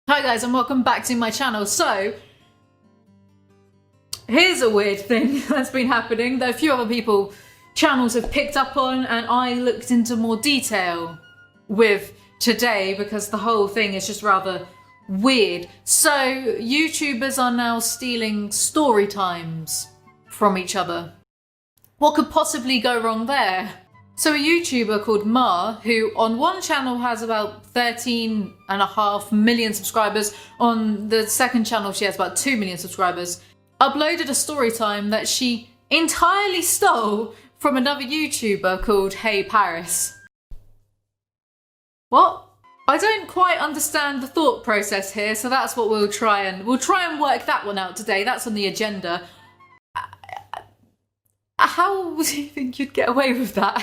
Hi guys and welcome back to my channel. So, here's a weird thing that's been happening that a few other channels have picked up on, and I looked into more detail with today because the whole thing is just rather weird. So, YouTubers are now stealing story times from each other. What could possibly go wrong there? So a YouTuber called Ma, who on one channel has about 13.5 million subscribers, on the second channel she has about 2 million subscribers, uploaded a story time that she entirely stole from another YouTuber called HeyParis. What? I don't quite understand the thought process here, so that's what we'll try and work that one out today. That's on the agenda. How would you think you'd get away with that?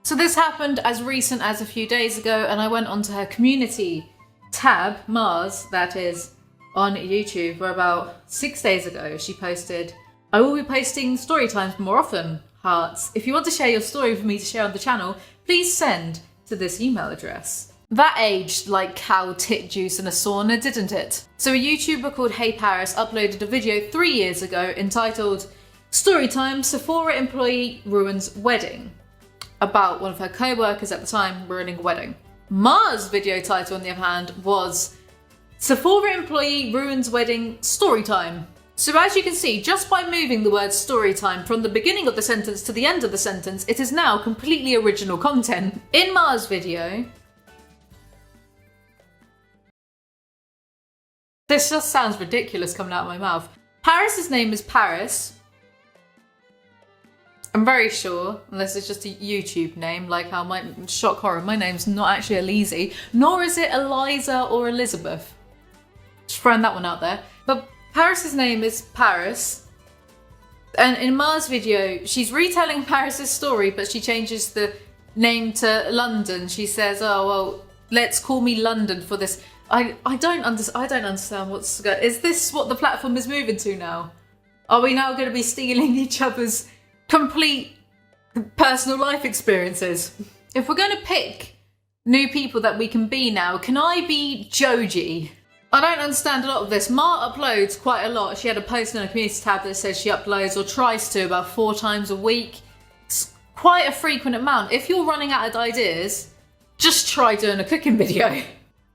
So this happened as recent as a few days ago, and I went onto her community tab, Mars, that is, on YouTube, where about 6 days ago she posted, "I will be posting story times more often, hearts. If you want to share your story for me to share on the channel, please send to this email address." That aged like cow tit juice in a sauna, didn't it? So a YouTuber called HeyParis uploaded a video 3 years ago entitled "Storytime Sephora Employee Ruins Wedding," about one of her co-workers at the time ruining a wedding. Ma's video title, on the other hand, was "Sephora Employee Ruins Wedding Storytime." So as you can see, just by moving the word storytime from the beginning of the sentence to the end of the sentence, it is now completely original content. In Ma's video, this just sounds ridiculous coming out of my mouth. Paris's name is Paris. I'm very sure, unless it's just a YouTube name, like how shock horror, my name's not actually Alizee, nor is it Eliza or Elizabeth. Just throwing that one out there. But Paris's name is Paris. And in Ma's video, she's retelling Paris's story, but she changes the name to London. She says, "Oh, well, let's call me London for this." I don't understand what's going on. Is this what the platform is moving to now? Are we now going to be stealing each other's complete personal life experiences? If we're going to pick new people that we can be now, can I be Joji? I don't understand a lot of this. Ma uploads quite a lot. She had a post in a community tab that says she uploads, or tries to, about 4 times a week. It's quite a frequent amount. If you're running out of ideas, just try doing a cooking video.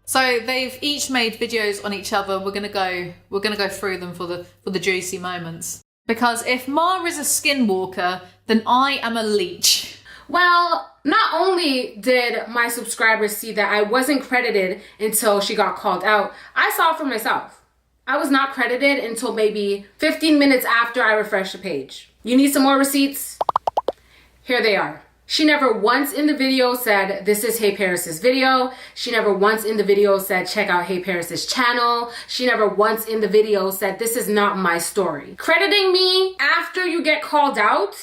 So they've each made videos on each other. We're gonna go through them for the juicy moments. Because if Ma is a skinwalker, then I am a leech. Well, not only did my subscribers see that I wasn't credited until she got called out, I saw it for myself. I was not credited until maybe 15 minutes after I refreshed the page. You need some more receipts? Here they are. She never once in the video said, "This is HeyParis' video." She never once in the video said, "Check out HeyParis' channel." She never once in the video said, "This is not my story." Crediting me after you get called out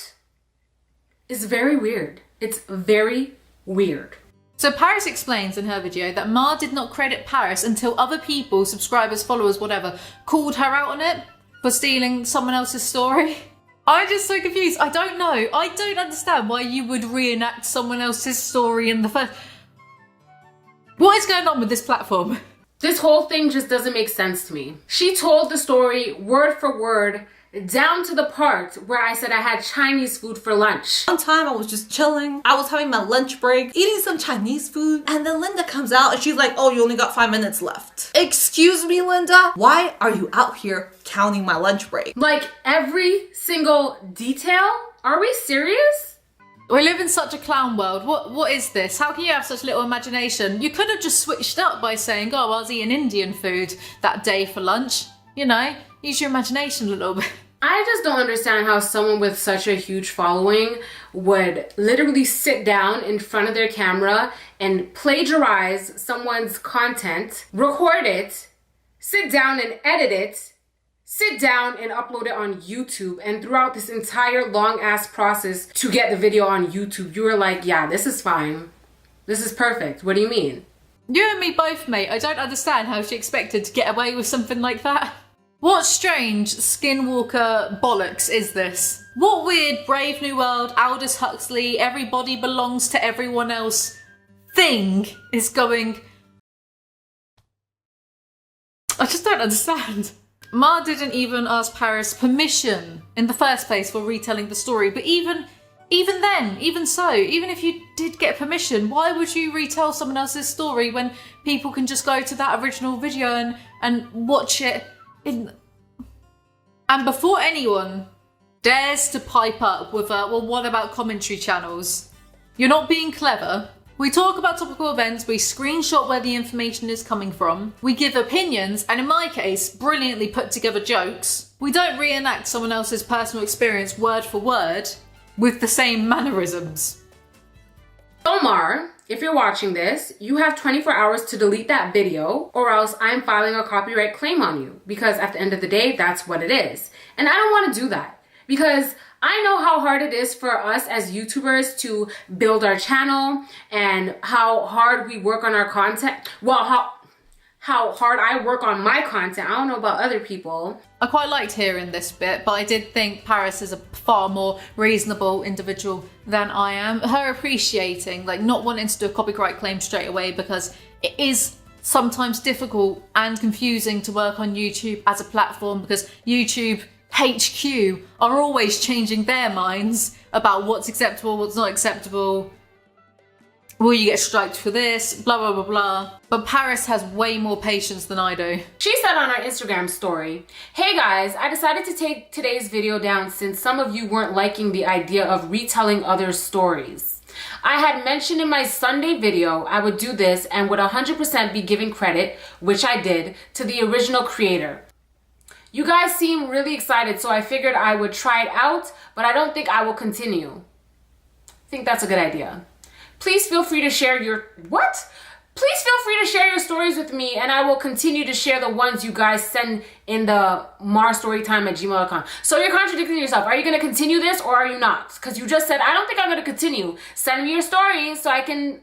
is very weird. It's very weird. So Paris explains in her video that Ma did not credit Paris until other people, subscribers, followers, whatever, called her out on it for stealing someone else's story. I'm just so confused. I don't know. I don't understand why you would reenact someone else's story in the first... What is going on with this platform? This whole thing just doesn't make sense to me. She told the story word for word, down to the part where I said I had Chinese food for lunch. One time I was just chilling. I was having my lunch break, eating some Chinese food, and then Linda comes out and she's like, "Oh, you only got 5 minutes left." Excuse me, Linda? Why are you out here counting my lunch break? Like every single detail? Are we serious? We live in such a clown world. What is this? How can you have such little imagination? You could have just switched up by saying, "Oh, I was eating Indian food that day for lunch." You know, use your imagination a little bit. I just don't understand how someone with such a huge following would literally sit down in front of their camera and plagiarize someone's content, record it, sit down and edit it, sit down and upload it on YouTube, and throughout this entire long ass process to get the video on YouTube, you were like, "Yeah, this is fine. This is perfect. What do you mean?" You and me both, mate. I don't understand how she expected to get away with something like that. What strange skinwalker bollocks is this? What weird Brave New World, Aldous Huxley, everybody belongs to everyone else thing is going I just don't understand. Ma didn't even ask Paris permission in the first place for retelling the story, but even then, even if you did get permission, why would you retell someone else's story when people can just go to that original video and watch it in... And before anyone dares to pipe up with well, what about commentary channels? You're not being clever. We talk about topical events, we screenshot where the information is coming from, we give opinions, and in my case, brilliantly put together jokes. We don't reenact someone else's personal experience word for word with the same mannerisms. Omar, if you're watching this, you have 24 hours to delete that video, or else I'm filing a copyright claim on you, because at the end of the day, that's what it is. And I don't want to do that, because I know how hard it is for us as YouTubers to build our channel and how hard we work on our content. Well, how hard I work on my content. I don't know about other people. I quite liked hearing this bit, but I did think Paris is a far more reasonable individual than I am. Her appreciating, like not wanting to do a copyright claim straight away because it is sometimes difficult and confusing to work on YouTube as a platform because YouTube HQ are always changing their minds about what's acceptable, what's not acceptable. Will you get striked for this? Blah, blah, blah, blah. But Paris has way more patience than I do. She said on our Instagram story, "Hey guys, I decided to take today's video down since some of you weren't liking the idea of retelling others' stories. I had mentioned in my Sunday video I would do this and would 100% be giving credit, which I did, to the original creator. You guys seem really excited, so I figured I would try it out, but I don't think I will continue. I think that's a good idea. Please feel free to share your... What? Please feel free to share your stories with me, and I will continue to share the ones you guys send in the marstorytime@gmail.com. So you're contradicting yourself. Are you going to continue this or are you not? Because you just said, I don't think I'm going to continue. Send me your stories so I can...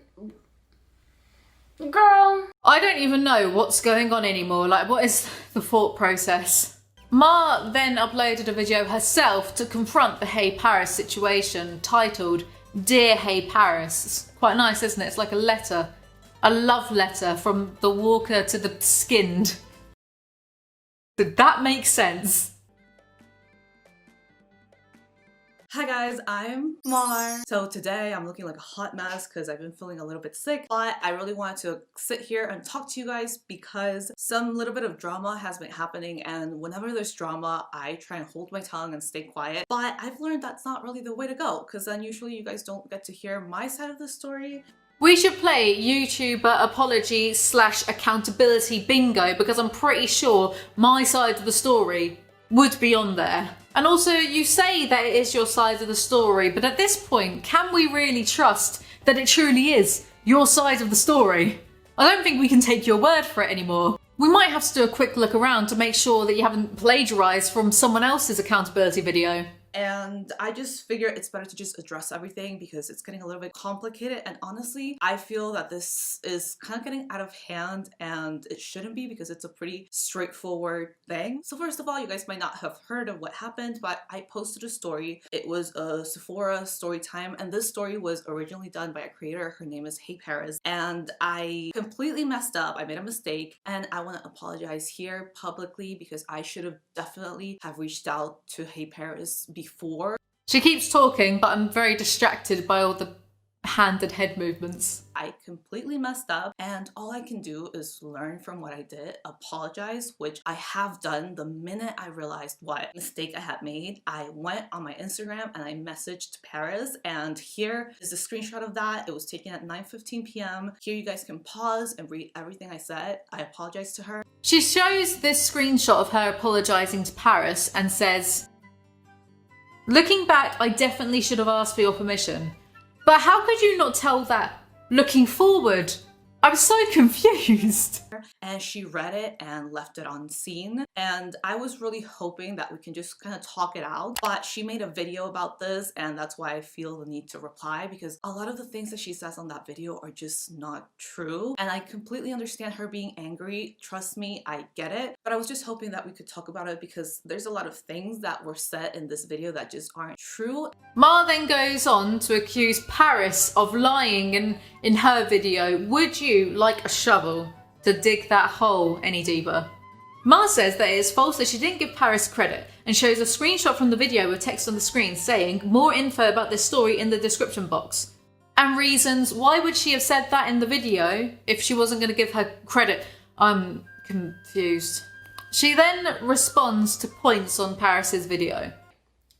Girl. I don't even know what's going on anymore. Like, what is the thought process? Ma then uploaded a video herself to confront the HeyParis situation, titled Dear HeyParis. It's quite nice, isn't it? It's like a letter, a love letter from the walker to the skinned. Did that make sense? Hi guys, I'm Mar. So today I'm looking like a hot mess because I've been feeling a little bit sick, but I really wanted to sit here and talk to you guys because some little bit of drama has been happening, and whenever there's drama, I try and hold my tongue and stay quiet. But I've learned that's not really the way to go because then usually you guys don't get to hear my side of the story. We should play YouTuber apology / accountability bingo because I'm pretty sure my side of the story would be on there. And also, you say that it is your side of the story, but at this point, can we really trust that it truly is your side of the story? I don't think we can take your word for it anymore. We might have to do a quick look around to make sure that you haven't plagiarized from someone else's accountability video. And I just figure it's better to just address everything because it's getting a little bit complicated, and honestly I feel that this is kind of getting out of hand and it shouldn't be because it's a pretty straightforward thing. So first of all, you guys might not have heard of what happened, but I posted a story. It was a Sephora story time, and this story was originally done by a creator. Her name is HeyParis, and I completely messed up. I made a mistake and I want to apologize here publicly because I should have definitely have reached out to HeyParis before. She keeps talking, but I'm very distracted by all the hand and head movements. I completely messed up, and all I can do is learn from what I did, apologize, which I have done. The minute I realized what mistake I had made, I went on my Instagram and I messaged Paris, and here is a screenshot of that. It was taken at 9:15 p.m. Here you guys can pause and read everything I said. I apologized to her. She shows this screenshot of her apologizing to Paris and says, "Looking back, I definitely should have asked for your permission. But how could you not tell that looking forward? I was so confused." And she read it and left it on scene, and I was really hoping that we can just kind of talk it out, but she made a video about this, and that's why I feel the need to reply because a lot of the things that she says on that video are just not true, and I completely understand her being angry. Trust me, I get it, but I was just hoping that we could talk about it because there's a lot of things that were said in this video that just aren't true. Ma then goes on to accuse Paris of lying in her video. Would you like a shovel to dig that hole any deeper? Mars says that it is false that she didn't give Paris credit and shows a screenshot from the video with text on the screen saying more info about this story in the description box. And reasons why would she have said that in the video if she wasn't going to give her credit? I'm confused. She then responds to points on Paris's video.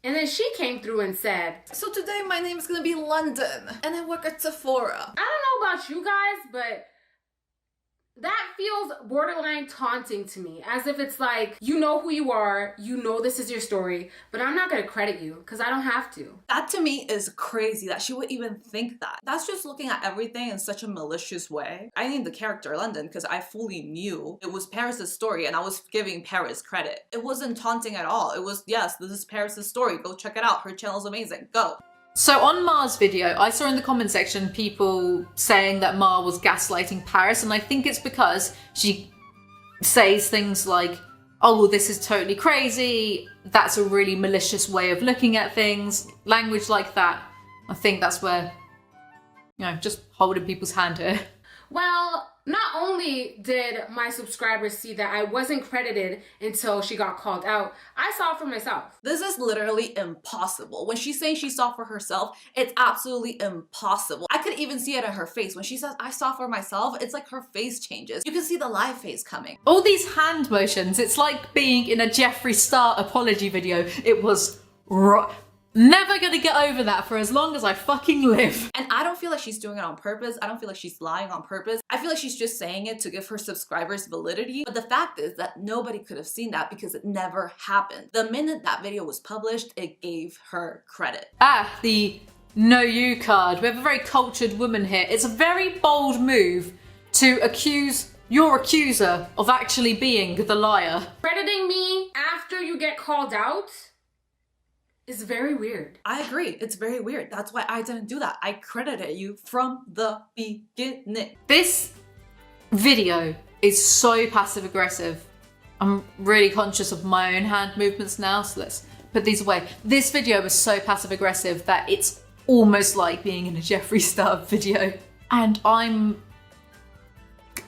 And then she came through and said, So today my name is gonna be London, and I work at Sephora. I don't know about you guys, but that feels borderline taunting to me. As if it's like, you know who you are, you know this is your story, but I'm not gonna credit you because I don't have to. That to me is crazy that she would even think that. That's just looking at everything in such a malicious way. I named the character London because I fully knew it was Paris's story and I was giving Paris credit. It wasn't taunting at all. It was, yes, this is Paris's story. Go check it out. Her channel's amazing. Go. So on Mar's video, I saw in the comment section people saying that Mar was gaslighting Paris, and I think it's because she says things like, oh, this is totally crazy, that's a really malicious way of looking at things, language like that. I think that's where, you know, just holding people's hand here. Well, not only did my subscribers see that I wasn't credited until she got called out, I saw it for myself. This is literally impossible. When she's saying she saw for herself, it's absolutely impossible. I could even see it in her face. When she says, I saw for myself, it's like her face changes. You can see the live face coming. All these hand motions, it's like being in a Jeffree Star apology video. It was never gonna get over that for as long as I fucking live. And I don't feel like she's doing it on purpose. I don't feel like she's lying on purpose. I feel like she's just saying it to give her subscribers validity. But the fact is that nobody could have seen that because it never happened. The minute that video was published, it gave her credit. Ah, the know you card. We have a very cultured woman here. It's a very bold move to accuse your accuser of actually being the liar. Crediting me after you get called out is very weird. I agree. It's very weird. That's why I didn't do that. I credited you from the beginning. This video is so passive aggressive. I'm really conscious of my own hand movements now, so let's put these away. This video was so passive aggressive that it's almost like being in a Jeffree Star video. And I'm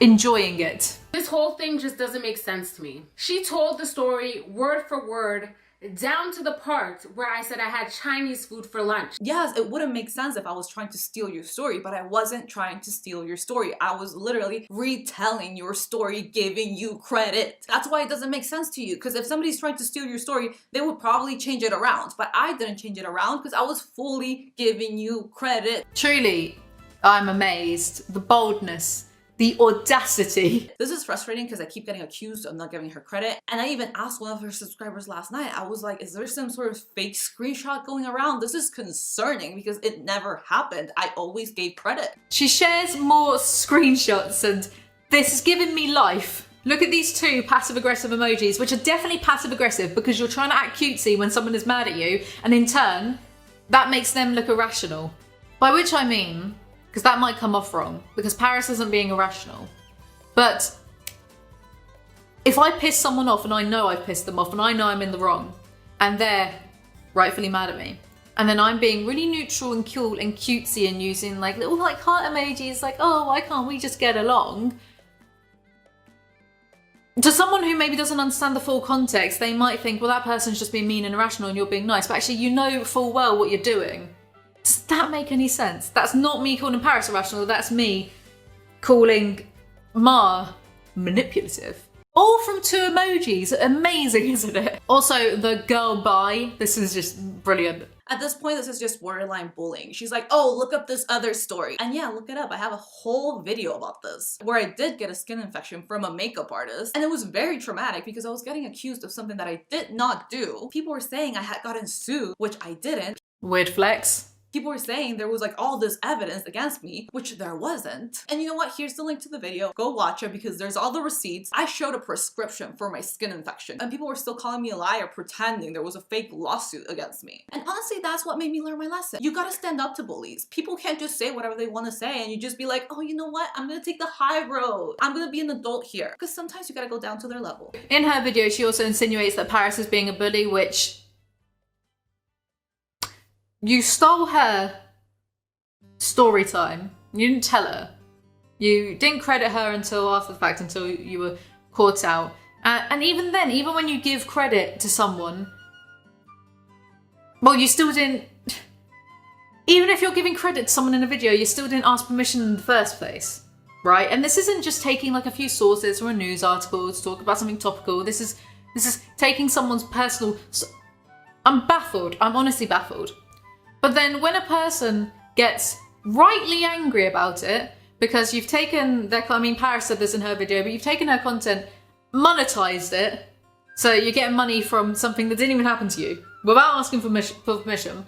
enjoying it. This whole thing just doesn't make sense to me. She told the story word for word, down to the part where I said I had Chinese food for lunch. Yes, it wouldn't make sense if I was trying to steal your story, but I wasn't trying to steal your story. I was literally retelling your story, giving you credit. That's why it doesn't make sense to you, because if somebody's trying to steal your story, they would probably change it around. But I didn't change it around because I was fully giving you credit. Truly, I'm amazed. The boldness, the audacity. This is frustrating because I keep getting accused of not giving her credit. And I even asked one of her subscribers last night, I was like, is there some sort of fake screenshot going around? This is concerning because it never happened. I always gave credit. She shares more screenshots and this is giving me life. Look at these two passive aggressive emojis, which are definitely passive aggressive because you're trying to act cutesy when someone is mad at you, and in turn, that makes them look irrational. By which I mean, because that might come off wrong, because Paris isn't being irrational. But if I piss someone off and I know I've pissed them off and I know I'm in the wrong, and they're rightfully mad at me, and then I'm being really neutral and cool and cutesy and using like little like heart emojis like, oh, why can't we just get along? To someone who maybe doesn't understand the full context, they might think, well, that person's just being mean and irrational and you're being nice, but actually you know full well what you're doing. Does that make any sense? That's not me calling Paris irrational, that's me calling Mar manipulative. All from two emojis. Amazing, isn't it? Also, the girl bye. This is just brilliant. At this point, this is just borderline bullying. She's like, oh, look up this other story. And yeah, look it up. I have a whole video about this where I did get a skin infection from a makeup artist. And it was very traumatic because I was getting accused of something that I did not do. People were saying I had gotten sued, which I didn't. Weird flex. People were saying there was like all this evidence against me, which there wasn't. And you know what? Here's the link to the video. Go watch it because there's all the receipts. I showed a prescription for my skin infection and people were still calling me a liar, pretending there was a fake lawsuit against me. And honestly, that's what made me learn my lesson. You gotta stand up to bullies. People can't just say whatever they want to say and you just be like, oh, you know what? I'm gonna take the high road. I'm gonna be an adult here. Because sometimes you gotta go down to their level. In her video, she also insinuates that Paris is being a bully, which you stole her story time. You didn't tell her. You didn't credit her until after the fact, until you were caught out. And even then, even when you give credit to someone, well, you still didn't. Even if you're giving credit to someone in a video, you still didn't ask permission in the first place, right? And this isn't just taking like a few sources or a news article to talk about something topical. This is taking someone's personal. I'm baffled. I'm honestly baffled. But then when a person gets rightly angry about it because you've taken their, I mean, Paris said this in her video, but you've taken her content, monetized it, so you're getting money from something that didn't even happen to you without asking for permission.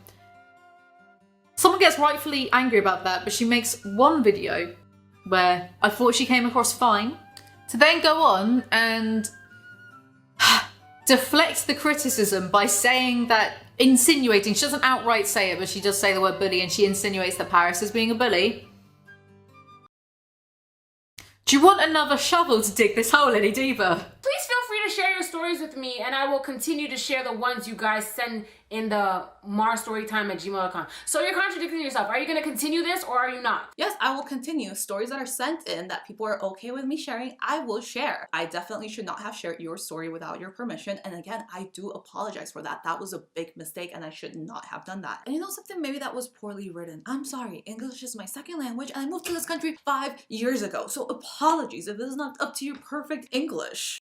Someone gets rightfully angry about that, but she makes one video where I thought she came across fine, to then go on and deflect the criticism by saying that, insinuating, she doesn't outright say it, but she does say the word bully, and she insinuates that Paris is being a bully. Do you want another shovel to dig this hole any deeper? Please feel free to share your stories with me, and I will continue to share the ones you guys send in the marstorytime@gmail.com. So you're contradicting yourself. Are you going to continue this or are you not? Yes, I will continue. Stories that are sent in that people are okay with me sharing, I will share. I definitely should not have shared your story without your permission. And again, I do apologize for that. That was a big mistake and I should not have done that. And you know something? Maybe that was poorly written. I'm sorry. English is my second language and I moved to this country 5 years ago. So apologies if this is not up to your perfect English.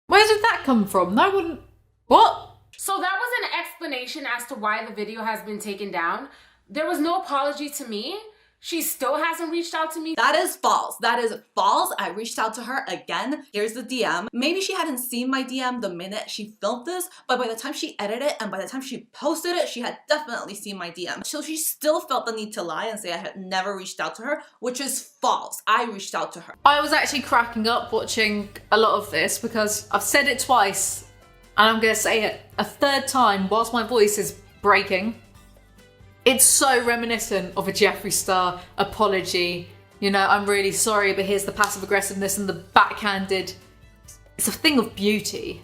Where did that come from? No one... What? So that was an explanation as to why the video has been taken down. There was no apology to me. She still hasn't reached out to me. That is false. That is false. I reached out to her again. Here's the DM. Maybe she hadn't seen my DM the minute she filmed this, but by the time she edited it and by the time she posted it, she had definitely seen my DM. So she still felt the need to lie and say I had never reached out to her, which is false. I reached out to her. I was actually cracking up watching a lot of this because I've said it twice and I'm going to say it a third time whilst my voice is breaking. It's so reminiscent of a Jeffree Star apology. You know, I'm really sorry, but here's the passive aggressiveness and the backhanded. It's a thing of beauty.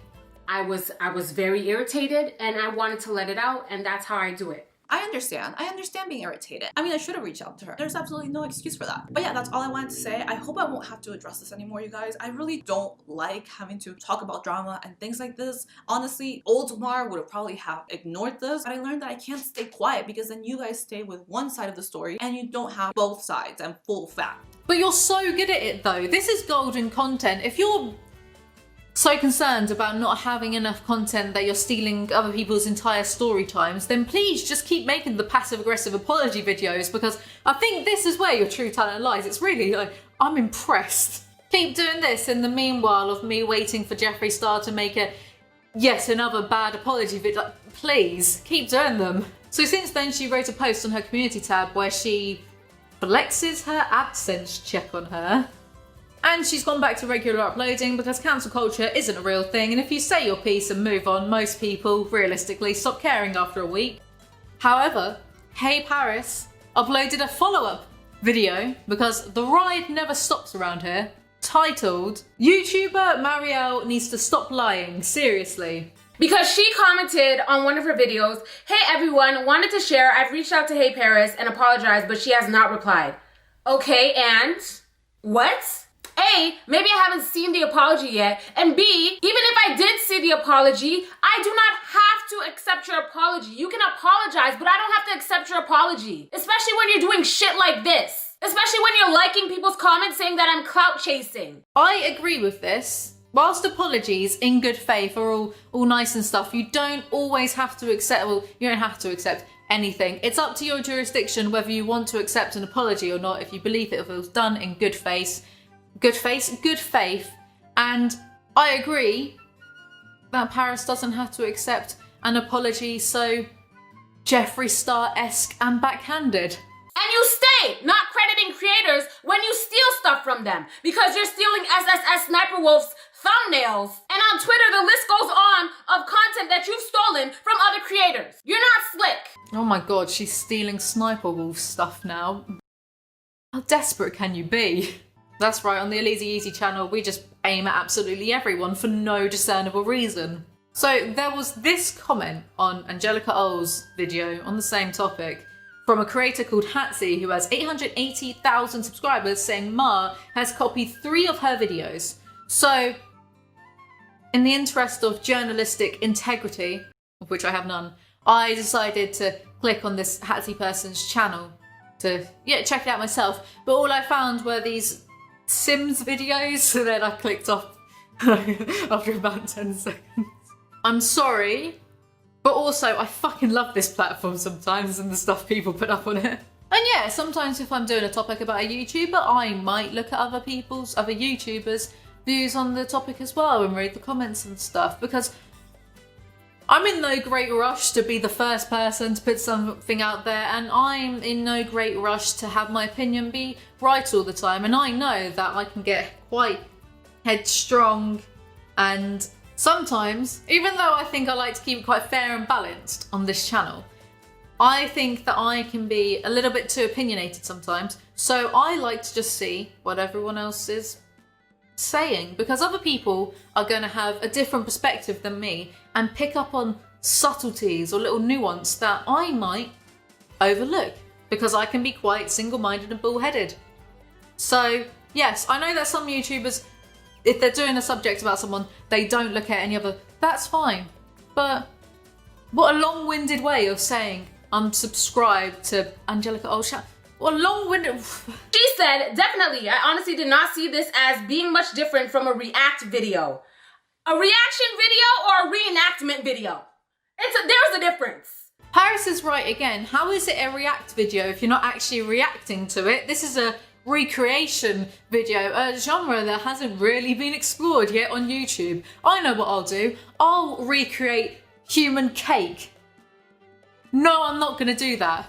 I was very irritated and I wanted to let it out, and that's how I do it. I understand being irritated. I mean, I should have reached out to her. There's absolutely no excuse for that. But yeah, that's all I wanted to say. I hope I won't have to address this anymore, you guys. I really don't like having to talk about drama and things like this. Honestly, old Mar would have probably have ignored this, but I learned that I can't stay quiet because then you guys stay with one side of the story and you don't have both sides and full fact. But you're so good at it though. This is golden content. If you're so concerned about not having enough content that you're stealing other people's entire story times, then please just keep making the passive-aggressive apology videos, because I think this is where your true talent lies. It's really like, I'm impressed. Keep doing this in the meanwhile of me waiting for Jeffree Star to make it yet another bad apology video. Like, please, keep doing them. So since then, she wrote a post on her community tab where she flexes her AdSense check on her. And she's gone back to regular uploading because cancel culture isn't a real thing, and if you say your piece and move on, most people, realistically, stop caring after a week. However, HeyParis uploaded a follow-up video because the ride never stops around here, titled, "YouTuber Marielle needs to stop lying, seriously." Because she commented on one of her videos, "Hey everyone, wanted to share, I've reached out to HeyParis and apologized, but she has not replied." Okay, and? What? A, maybe I haven't seen the apology yet, and B, even if I did see the apology, I do not have to accept your apology. You can apologize, but I don't have to accept your apology. Especially when you're doing shit like this. Especially when you're liking people's comments saying that I'm clout chasing. I agree with this. Whilst apologies in good faith are all nice and stuff, you don't always have to accept, well, you don't have to accept anything. It's up to your jurisdiction whether you want to accept an apology or not, if you believe it was done in good faith, and I agree that Paris doesn't have to accept an apology so Jeffree Star-esque and backhanded. And you stay not crediting creators when you steal stuff from them, because you're stealing SSS Sniper Wolf's thumbnails. And on Twitter, the list goes on of content that you've stolen from other creators. You're not slick. Oh my god, she's stealing Sniper Wolf stuff now. How desperate can you be? That's right, on the Alizee channel, we just aim at absolutely everyone for no discernible reason. So there was this comment on Angelica Oll's video on the same topic from a creator called Hatsy who has 880,000 subscribers, saying Mar has copied 3 of her videos, So, in the interest of journalistic integrity, of which I have none, I decided to click on this HeyParis' channel to, check it out myself. But all I found were these Sims videos, so then I clicked off after about 10 seconds. I'm sorry, but also I fucking love this platform sometimes and the stuff people put up on it. And yeah, sometimes if I'm doing a topic about a YouTuber, I might look at other YouTubers' views on the topic as well and read the comments and stuff, because I'm in no great rush to be the first person to put something out there, and I'm in no great rush to have my opinion be right all the time. And I know that I can get quite headstrong, and sometimes, even though I think I like to keep it quite fair and balanced on this channel, I think that I can be a little bit too opinionated sometimes. So I like to just see what everyone else is saying, because other people are going to have a different perspective than me and pick up on subtleties or little nuance that I might overlook, because I can be quite single-minded and bullheaded. So yes, I know that some YouTubers, if they're doing a subject about someone, they don't look at any other. That's fine, but what a long-winded way of saying I'm subscribed to Angelica Olshan. What a long-winded. She said, definitely, I honestly did not see this as being much different from a react video. A reaction video or a reenactment video? There's a difference. Paris is right again. How is it a react video if you're not actually reacting to it? This is a recreation video, a genre that hasn't really been explored yet on YouTube. I know what I'll do. I'll recreate human cake. No, I'm not gonna do that.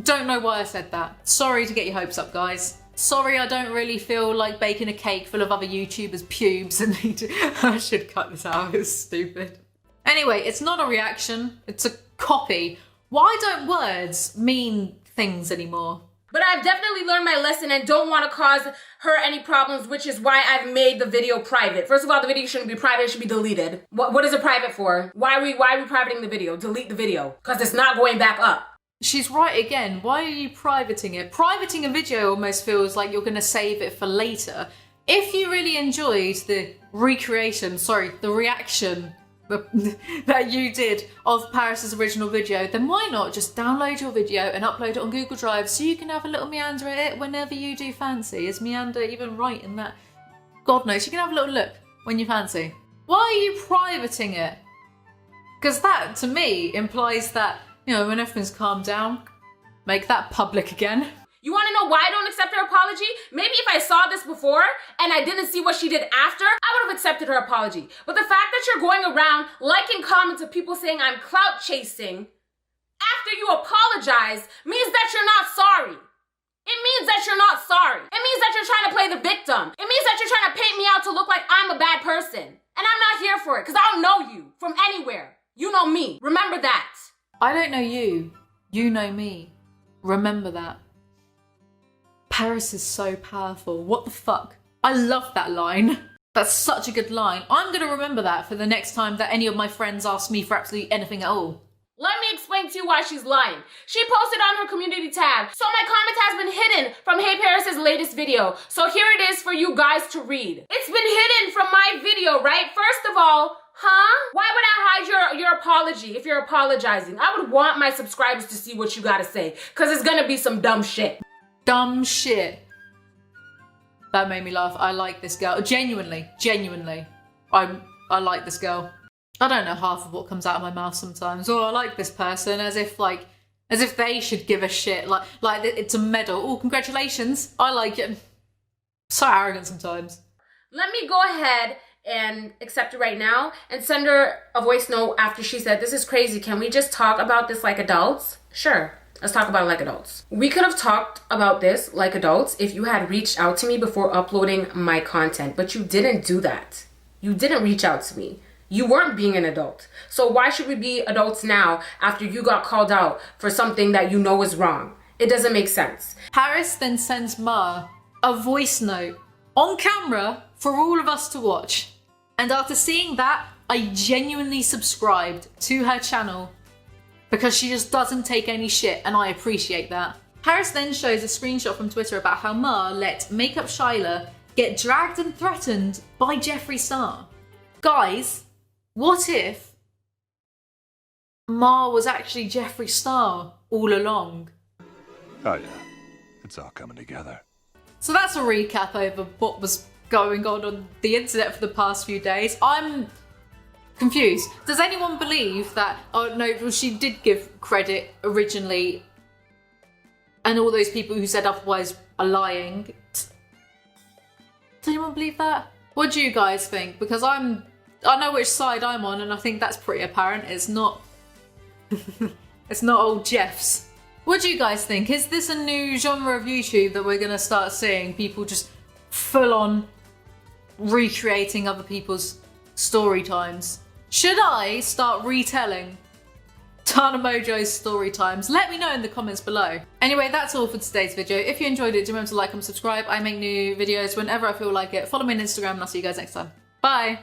Don't know why I said that. Sorry to get your hopes up, guys. Sorry, I don't really feel like baking a cake full of other YouTubers' pubes and I should cut this out, it's stupid. Anyway, it's not a reaction, it's a copy. Why don't words mean things anymore? But I've definitely learned my lesson and don't want to cause her any problems, which is why I've made the video private. First of all, the video shouldn't be private, it should be deleted. What is it private for? Why are we privating the video? Delete the video, because it's not going back up. She's right again. Why are you privating it? Privating a video almost feels like you're going to save it for later. If you really enjoyed the reaction that you did of Paris's original video, then why not just download your video and upload it on Google Drive so you can have a little meander at it whenever you do fancy. Is meander even right in that? God knows, you can have a little look when you fancy. Why are you privating it? Because that, to me, implies that, you know, when everything's calmed down, make that public again. You want to know why I don't accept her apology? Maybe if I saw this before and I didn't see what she did after, I would have accepted her apology. But the fact that you're going around liking comments of people saying I'm clout chasing after you apologize means that you're not sorry. It means that you're not sorry. It means that you're trying to play the victim. It means that you're trying to paint me out to look like I'm a bad person. And I'm not here for it because I don't know you from anywhere. You know me. Remember that. I don't know you. You know me. Remember that. Paris is so powerful. What the fuck? I love that line. That's such a good line. I'm gonna remember that for the next time that any of my friends ask me for absolutely anything at all. Let me explain to you why she's lying. She posted on her community tab, so my comment has been hidden from HeyParis' latest video. So here it is for you guys to read. It's been hidden from my video, right? First of all, why would I hide your apology if you're apologizing? I would want my subscribers to see what you gotta say, because it's gonna be some dumb shit. Dumb shit. That made me laugh. I like this girl. Genuinely. I like this girl. I don't know half of what comes out of my mouth sometimes. Oh, I like this person, as if they should give a shit. Like it's a medal. Oh, congratulations. I like it. So arrogant sometimes. Let me go ahead and accept it right now and send her a voice note after she said, "This is crazy. Can we just talk about this like adults?" Sure. Let's talk about it like adults. We could have talked about this like adults if you had reached out to me before uploading my content, but you didn't do that. You didn't reach out to me. You weren't being an adult. So why should we be adults now after you got called out for something that you know is wrong? It doesn't make sense. Paris then sends Ma a voice note on camera for all of us to watch. And after seeing that, I genuinely subscribed to her channel because she just doesn't take any shit, and I appreciate that. Paris then shows a screenshot from Twitter about how Ma let Makeup Shyla get dragged and threatened by Jeffree Star. Guys, what if Ma was actually Jeffree Star all along? Oh yeah, it's all coming together. So that's a recap over what was going on the internet for the past few days. I'm confused. Does anyone believe that, oh no, well, she did give credit originally and all those people who said otherwise are lying? Does anyone believe that? What do you guys think? Because I know which side I'm on, and I think that's pretty apparent. It's not it's not old Jeff's. What do you guys think? Is this a new genre of YouTube that we're gonna start seeing? People just full on recreating other people's story times? Should I start retelling Tana Mojo's story times? Let me know in the comments below. Anyway, that's all for today's video. If you enjoyed it, do remember to like and subscribe. I make new videos whenever I feel like it. Follow me on Instagram and I'll see you guys next time. Bye!